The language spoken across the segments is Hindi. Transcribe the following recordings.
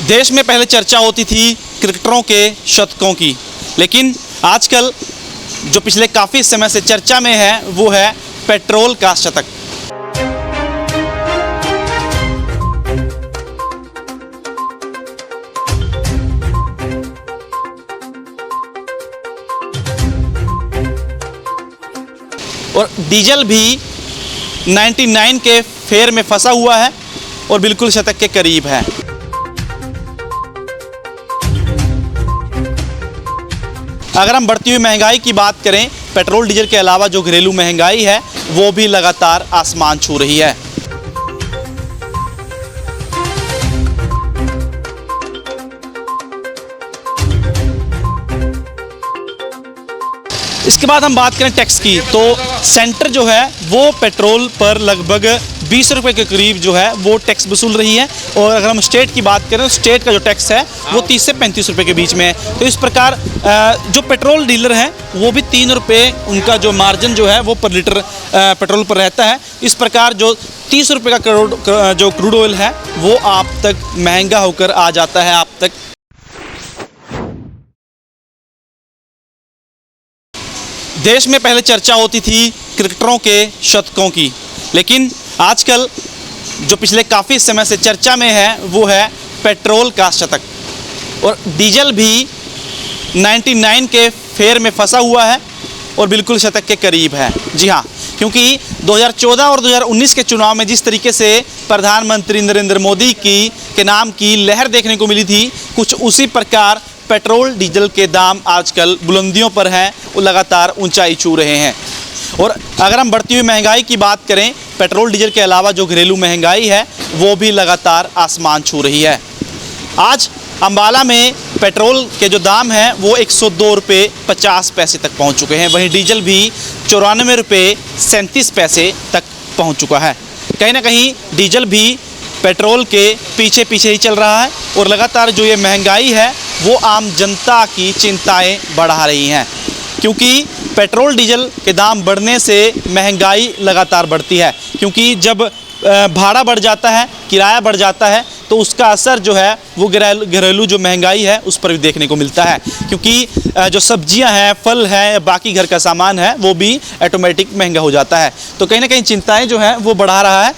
देश में पहले चर्चा होती थी क्रिकेटरों के शतकों की, लेकिन आजकल जो पिछले काफ़ी समय से चर्चा में है वो है पेट्रोल का शतक। और डीजल भी 99 के फेर में फंसा हुआ है और बिल्कुल शतक के करीब है। अगर हम बढ़ती हुई महंगाई की बात करें, पेट्रोल डीजल के अलावा जो घरेलू महंगाई है वो भी लगातार आसमान छू रही है। इसके बाद हम बात करें टैक्स की, तो सेंटर जो है वो पेट्रोल पर लगभग 20 रुपये के करीब जो है वो टैक्स वसूल रही है। और अगर हम स्टेट की बात करें तो स्टेट का जो टैक्स है वो 30 से 35 रुपये के बीच में है। तो इस प्रकार जो पेट्रोल डीलर हैं वो भी 3 रुपये उनका जो मार्जिन जो है वो पर लीटर पेट्रोल पर रहता है। इस प्रकार जो 30 रुपये का जो क्रूड ऑयल है वो आप तक महंगा होकर आ जाता है आप तक। देश में पहले चर्चा होती थी क्रिकेटरों के शतकों की, लेकिन आजकल जो पिछले काफ़ी समय से चर्चा में है वो है पेट्रोल का शतक। और डीजल भी 99 के फेर में फंसा हुआ है और बिल्कुल शतक के करीब है। जी हाँ, क्योंकि 2014 और 2019 के चुनाव में जिस तरीके से प्रधानमंत्री नरेंद्र मोदी के नाम की लहर देखने को मिली थी, कुछ उसी प्रकार पेट्रोल डीजल के दाम आजकल बुलंदियों पर हैं, वो लगातार ऊंचाई छू रहे हैं। और अगर हम बढ़ती हुई महंगाई की बात करें, पेट्रोल डीजल के अलावा जो घरेलू महंगाई है वो भी लगातार आसमान छू रही है। आज अंबाला में पेट्रोल के जो दाम हैं वो 102 रुपये 50 पैसे तक पहुंच चुके हैं। वहीं डीजल भी 94 रुपये 37 पैसे तक पहुंच चुका है। कहीं ना कहीं डीजल भी पेट्रोल के पीछे पीछे ही चल रहा है और लगातार जो ये महंगाई है वो आम जनता की चिंताएं बढ़ा रही हैं, क्योंकि पेट्रोल डीजल के दाम बढ़ने से महंगाई लगातार बढ़ती है। क्योंकि जब भाड़ा बढ़ जाता है, किराया बढ़ जाता है, तो उसका असर जो है वो घरेलू जो महंगाई है उस पर भी देखने को मिलता है। क्योंकि जो सब्जियां हैं, फल हैं, बाकी घर का सामान है वो भी ऑटोमेटिक महंगा हो जाता है। तो कहीं ना कहीं चिंताएं जो हैं वो बढ़ा रहा है।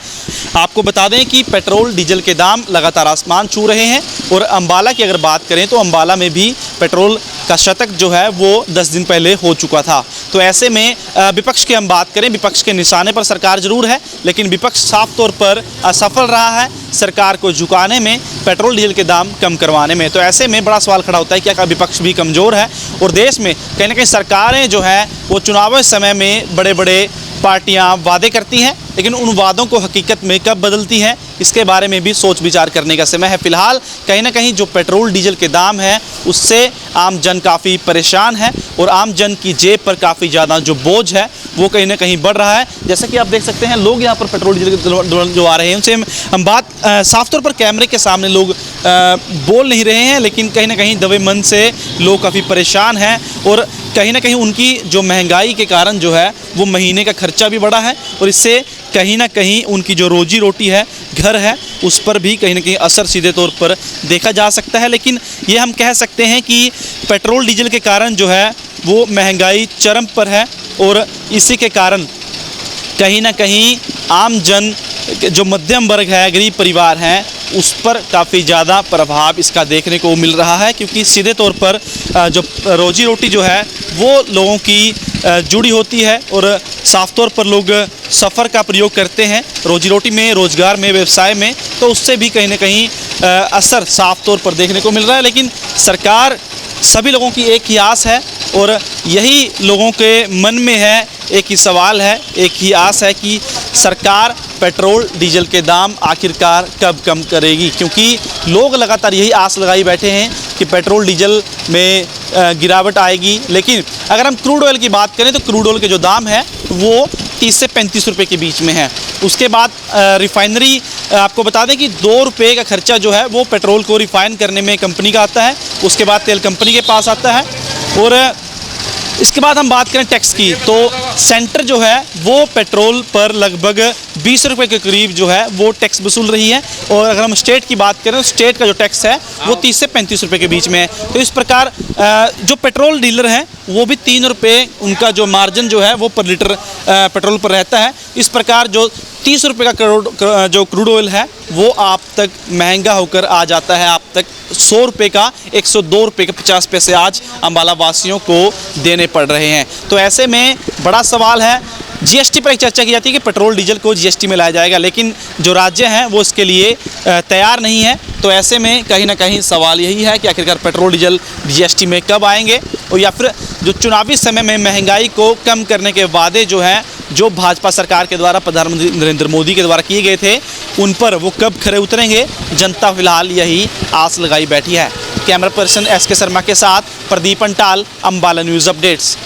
आपको बता दें कि पेट्रोल डीजल के दाम लगातार आसमान छू रहे हैं। और अंबाला की अगर बात करें तो अंबाला में भी पेट्रोल का शतक जो है वो 10 दिन पहले हो चुका था। तो ऐसे में विपक्ष की हम बात करें, विपक्ष के निशाने पर सरकार जरूर है, लेकिन विपक्ष साफ तौर पर असफल रहा है सरकार को झुकाने में, पेट्रोल डीजल के दाम कम करवाने में। तो ऐसे में बड़ा सवाल खड़ा होता है कि क्या विपक्ष भी कमज़ोर है। और देश में कहीं ना कहीं सरकारें जो हैं वो चुनावी समय में बड़े बड़े पार्टियां वादे करती हैं, लेकिन उन वादों को हकीकत में कब बदलती हैं, इसके बारे में भी सोच विचार करने का समय है। फिलहाल कहीं ना कहीं जो पेट्रोल डीजल के दाम हैं उससे आम जन काफ़ी परेशान है और आम जन की जेब पर काफ़ी ज़्यादा जो बोझ है वो कहीं ना कहीं बढ़ रहा है। जैसा कि आप देख सकते हैं, लोग यहाँ पर पेट्रोल डीजल जो आ रहे हैं उनसे हम बात साफ तौर पर कैमरे के सामने लोग बोल नहीं रहे हैं, लेकिन कहीं ना कहीं दबे मन से लोग काफ़ी परेशान हैं। और कहीं ना कहीं उनकी जो महंगाई के कारण जो है वो महीने का खर्चा भी बढ़ा है और इससे कहीं ना कहीं उनकी जो रोजी रोटी है, घर है, उस पर भी कहीं ना कहीं असर सीधे तौर पर देखा जा सकता है। लेकिन ये हम कह सकते हैं कि पेट्रोल डीजल के कारण जो है वो महंगाई चरम पर है और इसी के कारण कहीं ना कहीं आम जन जो मध्यम वर्ग है, गरीब परिवार हैं, उस पर काफ़ी ज़्यादा प्रभाव इसका देखने को मिल रहा है। क्योंकि सीधे तौर पर जो रोजी रोटी जो है वो लोगों की जुड़ी होती है और साफ तौर पर लोग सफ़र का प्रयोग करते हैं रोजी रोटी में, रोज़गार में, व्यवसाय में, तो उससे भी कहीं ना कहीं असर साफ तौर पर देखने को मिल रहा है। लेकिन सरकार, सभी लोगों की एक ही आस है और यही लोगों के मन में है, एक ही सवाल है, एक ही आस है कि सरकार पेट्रोल डीजल के दाम आखिरकार कब कम करेगी। क्योंकि लोग लगातार यही आस लगाई बैठे हैं कि पेट्रोल डीजल में गिरावट आएगी। लेकिन अगर हम क्रूड ऑयल की बात करें तो क्रूड ऑयल के जो दाम है वो 30 से 35 रुपये के बीच में है। उसके बाद रिफाइनरी, आपको बता दें कि 2 रुपये का खर्चा जो है वो पेट्रोल को रिफ़ाइन करने में कंपनी का आता है, उसके बाद तेल कंपनी के पास आता है। और इसके बाद हम बात करें टैक्स की, तो सेंटर जो है वो पेट्रोल पर लगभग 20 रुपये के करीब जो है वो टैक्स वसूल रही है। और अगर हम स्टेट की बात करें तो स्टेट का जो टैक्स है वो 30 से 35 रुपये के बीच में है। तो इस प्रकार जो पेट्रोल डीलर हैं वो भी 3 रुपये उनका जो मार्जिन जो है वो पर लीटर पेट्रोल पर रहता है। इस प्रकार जो 30 रुपये का जो क्रूड ऑयल है वो आप तक महंगा होकर आ जाता है, आप तक 100 रुपये का 102 रुपये के 50 पैसे आज अम्बाला वासियों को देने पड़ रहे हैं। तो ऐसे में बड़ा सवाल है, जीएसटी पर एक चर्चा की जाती है कि पेट्रोल डीजल को जीएसटी में लाया जाएगा, लेकिन जो राज्य हैं वो इसके लिए तैयार नहीं है। तो ऐसे में कहीं ना कहीं सवाल यही है कि आखिरकार पेट्रोल डीजल जीएसटी में कब आएंगे, और या फिर जो चुनावी समय में महंगाई को कम करने के वादे जो हैं जो भाजपा सरकार के द्वारा प्रधानमंत्री नरेंद्र मोदी के द्वारा किए गए थे उन पर वो कब खरे उतरेंगे, जनता फिलहाल यही आस लगाई बैठी है। कैमरा पर्सन एस के शर्मा के साथ प्रदीप अंटाल, अम्बाला न्यूज़ अपडेट्स।